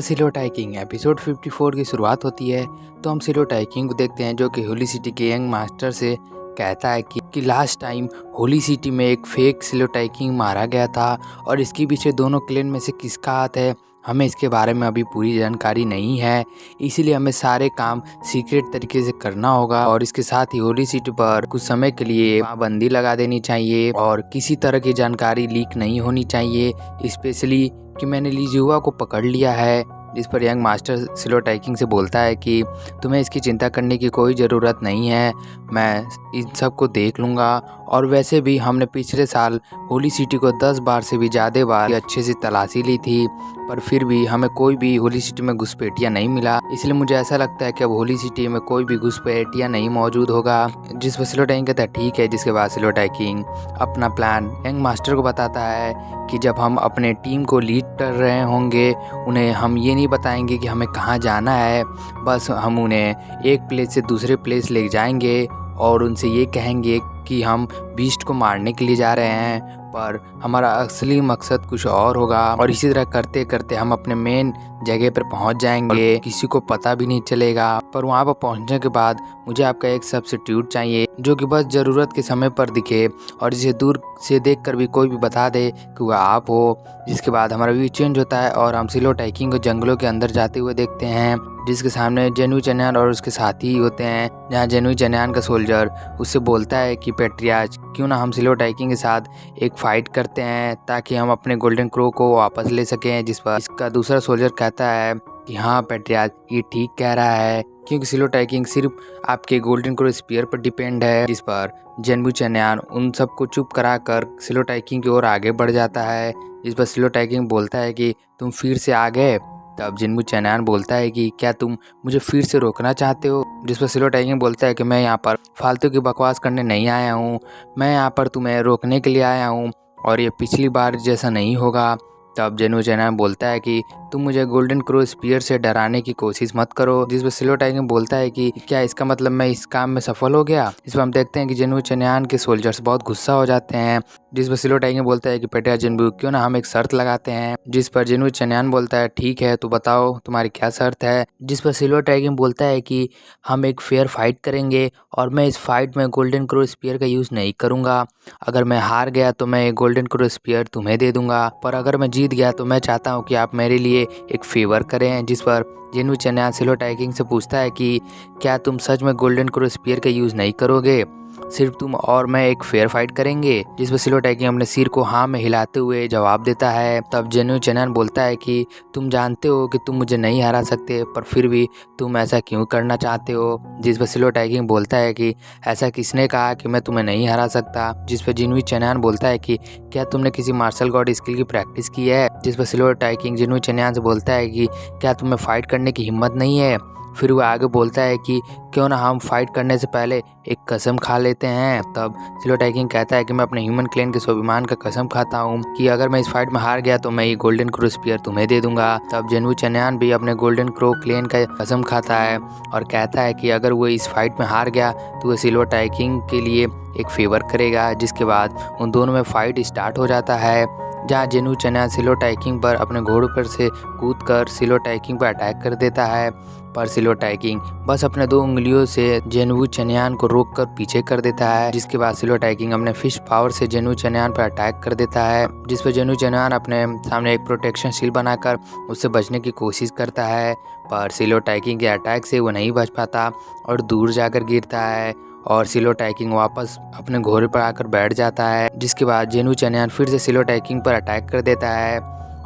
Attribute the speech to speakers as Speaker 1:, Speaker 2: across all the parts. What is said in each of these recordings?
Speaker 1: The slow टाइकिंग episode 54 की शुरुआत होती है तो हम सिलो टाइकिंग को देखते हैं जो कि होली सिटी के यंग मास्टर से कहता है कि लास्ट टाइम होली सिटी में एक फेक सिलो टाइकिंग मारा गया था और इसके पीछे दोनों क्लेन में से किसका हाथ है हमें इसके बारे में अभी पूरी जानकारी नहीं है। इसीलिए हमें सारे काम सीक्रेट तरीके से करना होगा और इसके साथ ही होली सिटी पर कुछ समय के लिए पाबंदी लगा देनी चाहिए और किसी तरह की जानकारी लीक नहीं होनी चाहिए। स्पेशली कि मैंने लीजुआ को पकड़ लिया है। जिस पर यंग मास्टर सिलो टाइकिंग से बोलता है कि तुम्हें इसकी चिंता करने की कोई ज़रूरत नहीं है, मैं इन सब को देख लूँगा। और वैसे भी हमने पिछले साल होली सिटी को 10 बार से भी ज़्यादा बार अच्छे से तलाशी ली थी, पर फिर भी हमें कोई भी होली सिटी में घुसपैठिया नहीं मिला। इसलिए मुझे ऐसा लगता है कि अब होली सिटी में कोई भी घुसपैठिया नहीं मौजूद होगा। जिस पर सिलो टाइकिंग कहता है ठीक है। जिसके बाद सिलो टाइकिंग अपना प्लान यंग मास्टर को बताता है कि जब हम अपने टीम को लीड कर रहे होंगे उन्हें हम ये नहीं बताएंगे कि हमें कहाँ जाना है, बस हम उन्हें एक प्लेस से दूसरे प्लेस ले जाएंगे और उनसे ये कहेंगे कि हम बीस्ट को मारने के लिए जा रहे हैं, पर हमारा असली मकसद कुछ और होगा। और इसी तरह करते करते हम अपने मेन जगह पर पहुंच जाएंगे, किसी को पता भी नहीं चलेगा। पर वहां पर पहुंचने के बाद मुझे आपका एक सब्स्टिट्यूट चाहिए जो कि बस ज़रूरत के समय पर दिखे और जिसे दूर से देखकर भी कोई भी बता दे कि वह आप हो। जिसके बाद हमारा व्यू चेंज होता है और हम सिलो टाइकिंग को जंगलों के अंदर जाते हुए देखते हैं, जिसके सामने जेनुई चन्यान और उसके साथी होते हैं। जहाँ जेनुई चन्यान का सोल्जर उससे बोलता है कि पेट्रियाज क्यों ना हम सिलो टाइकिंग के साथ एक फाइट करते हैं ताकि हम अपने गोल्डन क्रो को वापस ले सकें। जिस पर इसका दूसरा सोल्जर कहता है कि हाँ पेट्रियाज ये ठीक कह रहा है, क्योंकि सिलो टाइकिंग सिर्फ आपके गोल्डन क्रो स्पीयर पर डिपेंड है। जिस पर जेनुई चन्यान उन सबको चुप कराकर सिलो टाइकिंग की ओर आगे बढ़ जाता है। जिस पर सिलो टाइकिंग बोलता है कि तुम फिर से आ गए। तब जेनुई चन्यान बोलता है कि क्या तुम मुझे फिर से रोकना चाहते हो। जिस पर सिलो टाइकिंग बोलता है कि मैं यहाँ पर फालतू की बकवास करने नहीं आया हूँ, मैं यहाँ पर तुम्हें रोकने के लिए आया हूँ और ये पिछली बार जैसा नहीं होगा। तब जेनुई चन्यान बोलता है कि तुम मुझे गोल्डन क्रो स्पीयर से डराने की कोशिश मत करो। जिस पर सिलो टाइकिंग बोलता है कि क्या इसका मतलब मैं इस काम में सफल हो गया। इस पर हम देखते हैं कि जेनुई चन्यान के सोल्जर्स बहुत गुस्सा हो जाते हैं। जिस पर सिलो टाइकिंग बोलता है कि पेटिया जेनबू क्यों ना हम एक शर्त लगाते हैं। जिस पर जेनुई चन्यान बोलता है ठीक है तो बताओ तुम्हारी क्या शर्त है। जिस पर सिलो टाइकिंग बोलता है कि हम एक फेयर फाइट करेंगे और मैं इस फाइट में गोल्डन क्रो स्पीयर का यूज़ नहीं करूँगा। अगर मैं हार गया तो मैं गोल्डन क्रो स्पीयर तुम्हें दे दूंगा, पर अगर मैं जीत गया तो मैं चाहता हूँ कि आप मेरे लिए एक फेवर करें। जिस पर जेनुई चन्यान सिलो टाइकिंग से पूछता है कि क्या तुम सच में गोल्डन क्रो स्पीयर का यूज़ नहीं करोगे, सिर्फ तुम और मैं एक फेयर फाइट करेंगे। जिस पर सिलो टाइकिंग अपने सिर को हाँ में हिलाते हुए जवाब देता है। तब जेनुई चन्यान बोलता है कि तुम जानते हो कि तुम मुझे नहीं हरा सकते, पर फिर भी तुम ऐसा क्यों करना चाहते हो। जिस पर सिलो टाइकिंग बोलता है कि ऐसा किसने कहा कि मैं तुम्हें नहीं हरा सकता। जिस पर जेनुई चन्यान बोलता है कि क्या तुमने किसी मार्शल गॉड स्किल की प्रैक्टिस की है। जिस पर सिलो टाइकिंग जेनुई चन्यान से बोलता है कि क्या तुम्हें फाइट करने की हिम्मत नहीं है। फिर वो आगे बोलता है कि क्यों ना हम फाइट करने से पहले एक कसम खा लेते हैं। तब सिलो टाइकिंग कहता है कि मैं अपने ह्यूमन क्लेन के स्वाभिमान का कसम खाता हूँ कि अगर मैं इस फाइट में हार गया तो मैं ये गोल्डन क्रो स्पीयर तुम्हें दे दूंगा। तब जेनुई चन्यान भी अपने गोल्डन क्रो क्लेन का कसम खाता है और कहता है कि अगर वो इस फाइट में हार गया तो वो सिलो टाइकिंग के लिए एक फेवर करेगा। जिसके बाद उन दोनों में फाइट स्टार्ट हो जाता है, जहाँ जेनुई चन्यान सिलो टाइकिंग पर अपने घोड़े पर से कूदकर सिलो टाइकिंग पर अटैक कर देता है, पर सिलो टाइकिंग बस अपने 2 उंगलियों से जेनुई चन्यान को रोककर पीछे कर देता है। जिसके बाद सिलो टाइकिंग अपने फिश पावर से जेनुई चन्यान पर अटैक कर देता है। जिस पर जेनुई चन्यान अपने सामने एक प्रोटेक्शन शील्ड बनाकर उससे बचने की कोशिश करता है, पर सिलो टाइकिंग के अटैक से वो नहीं बच पाता और दूर जाकर गिरता है और सिलो टाइकिंग वापस अपने घोड़े पर आकर बैठ जाता है। जिसके बाद जेनुई चन्यान फिर से सिलो टाइकिंग पर अटैक कर देता है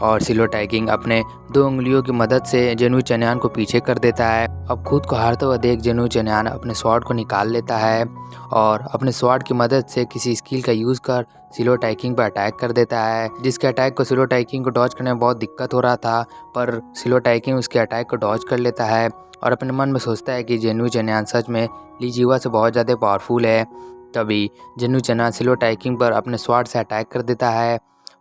Speaker 1: और सिलो टाइकिंग अपने 2 उंगलियों की मदद से जेनुई चन्यान को पीछे कर देता है। अब खुद को हारते हुए देख जेनुई चन्यान अपने स्वॉर्ड को निकाल लेता है और अपने स्वॉर्ड की मदद से किसी स्किल का यूज़ कर सिलो टाइकिंग पर अटैक कर देता है। जिसके अटैक को सिलो टाइकिंग को डॉज करने में बहुत दिक्कत हो रहा था, पर सिलो टाइकिंग उसके अटैक को डॉज कर लेता है और अपने मन में सोचता है कि जेनुई चन्यान सच में लीजुआ से बहुत ज़्यादा पावरफुल है। तभी जेनुई चन्यान सिलो टाइकिंग पर अपने स्वॉर्ड से अटैक कर देता है,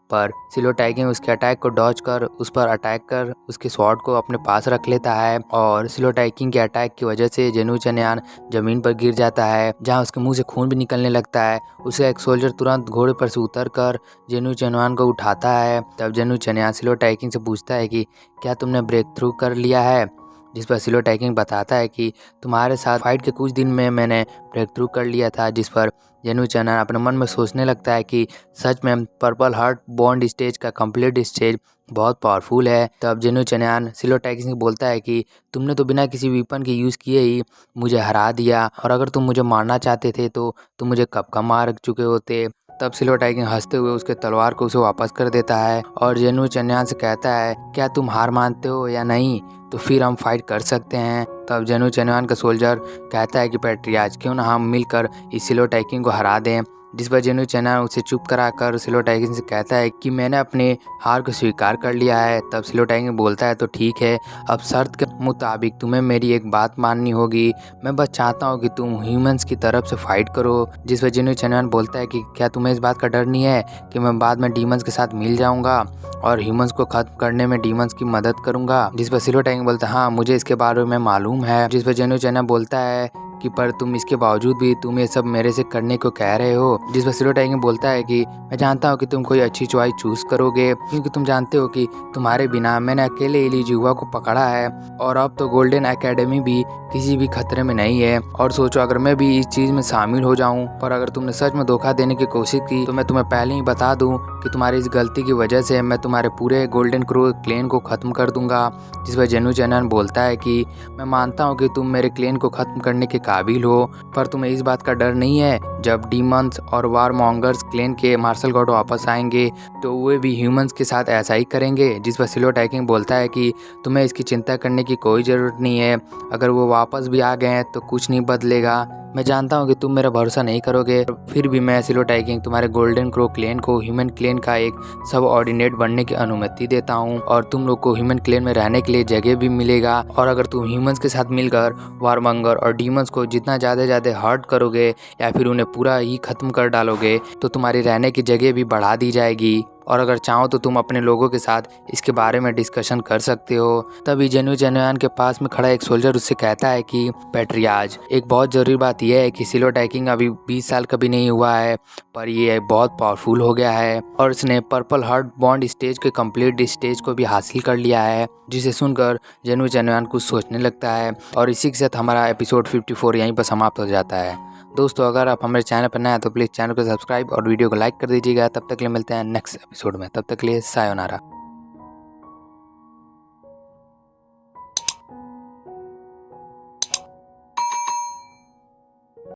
Speaker 1: पर सिलो टाइकिंग उसके अटैक को डॉज कर उस पर अटैक कर उसके स्वॉर्ड को अपने पास रख लेता है और सिलो टाइकिंग के अटैक की वजह से जेनु चनयान जमीन पर गिर जाता है, जहां उसके मुंह से खून भी निकलने लगता है। उसे एक सोल्जर तुरंत घोड़े पर से उतर कर जेनु चनयान को उठाता है। तब जेनु चनयान सिलो टाइकिंग से पूछता है कि क्या तुमने ब्रेक थ्रू कर लिया है, जिस पर सिलो टाइकिंग बताता है कि तुम्हारे साथ फाइट के कुछ दिन में मैंने ब्रेक थ्रू कर लिया था। जिस पर जेनु चनयान अपने मन में सोचने लगता है कि सच में पर्पल हार्ट बॉन्ड स्टेज का कंप्लीट स्टेज बहुत पावरफुल है। तब जेनु चनयान सिलो टाइकिंग से बोलता है कि तुमने तो बिना किसी वेपन के यूज़ किए ही मुझे हरा दिया, और अगर तुम मुझे मारना चाहते थे तो तुम मुझे कब का मार चुके होते। तब सिलो टाइकिंग हंसते हुए उसके तलवार को उसे वापस कर देता है और जेनु चनयान से कहता है क्या तुम हार मानते हो या नहीं, तो फिर हम फाइट कर सकते हैं। तब जेनु चनयान का सोल्जर कहता है कि पैट्रियाज क्यों ना हम मिलकर इस सिलो टाइकिंग को हरा दें, जिस पर जेनु चनयान उसे चुप कराकर सिलो टाइकिंग से कहता है कि मैंने अपने हार को स्वीकार कर लिया है। तब सिलो टाइकिंग बोलता है तो ठीक है, अब शर्त के मुताबिक तुम्हें मेरी एक बात माननी होगी, मैं बस चाहता हूँ कि तुम ह्यूमंस की तरफ से फाइट करो। जिस पर जेनु चनयान बोलता है कि क्या तुम्हें इस बात का डर नहीं है कि मैं बाद में डीमंस के साथ मिल जाऊंगा और ह्यूमंस को खत्म करने में डीमंस की मदद करूंगा। जिस पर सिलो टाइकिंग बोलता है हाँ मुझे इसके बारे में मालूम है। जिस पर जेनु चनयान बोलता है कि पर तुम इसके बावजूद भी तुम ये सब मेरे से करने को कह रहे हो। जिस पर सिलो टाइकिंग बोलता है कि मैं जानता हूँ कि तुम कोई अच्छी चॉइस चूज करोगे, क्योंकि तुम जानते हो कि तुम्हारे बिना मैंने अकेले इलीजुआ को पकड़ा है और अब तो गोल्डन एकेडमी भी किसी भी खतरे में नहीं है। और सोचो अगर मैं भी इस चीज में शामिल हो जाऊं, पर अगर तुमने सच में धोखा देने की कोशिश की तो मैं तुम्हें पहले ही बता दूं कि तुम्हारी इस गलती की वजह से मैं तुम्हारे पूरे गोल्डन क्रो क्लेन को खत्म कर दूंगा। जिस पर जेनु चनयान बोलता है कि मैं मानता हूँ कि तुम मेरे क्लेन को खत्म करने के काबिल हो, पर तुम्हें इस बात का डर नहीं है जब डीमंस और वारमॉन्गर्स क्लेन के मार्शल गॉड वापस आएंगे तो वे भी ह्यूमंस के साथ ऐसा ही करेंगे। जिस पर सिलो टाइकिंग बोलता है कि तुम्हें इसकी चिंता करने की कोई ज़रूरत नहीं है, अगर वो वापस भी आ गए तो कुछ नहीं बदलेगा। मैं जानता हूँ कि तुम मेरा भरोसा नहीं करोगे, फिर भी मैं सिलो टाइकिंग तुम्हारे गोल्डन क्रो क्लेन को ह्यूमन क्लेन का एक सब ऑर्डिनेट बनने की अनुमति देता हूँ और तुम लोग को ह्यूमन क्लेन में रहने के लिए जगह भी मिलेगा। और अगर तुम ह्यूमंस के साथ मिलकर वारमंगर और डीमंस को जितना ज़्यादा हर्ट करोगे या फिर उन्हें पूरा ही खत्म कर डालोगे तो तुम्हारी रहने की जगह भी बढ़ा दी जाएगी। और अगर चाहो तो तुम अपने लोगों के साथ इसके बारे में डिस्कशन कर सकते हो। तभी जेनु चनयान के पास में खड़ा एक सोल्जर उससे कहता है कि पैट्रियाज एक बहुत ज़रूरी बात यह है कि सिलो टाइकिंग अभी 20 साल कभी नहीं हुआ है, पर ये बहुत पावरफुल हो गया है और इसने पर्पल हार्ट बॉन्ड स्टेज के कंप्लीट स्टेज को भी हासिल कर लिया है। जिसे सुनकर जेनु चनयान कुछ सोचने लगता है और इसी के साथ हमारा एपिसोड 54 यहीं पर समाप्त हो जाता है। दोस्तों अगर आप हमारे चैनल पर नए हैं तो प्लीज़ चैनल को सब्सक्राइब और वीडियो को लाइक कर दीजिएगा। तब तक के लिए मिलते हैं नेक्स्ट एपिसोड में, तब तक के लिए सायोनारा।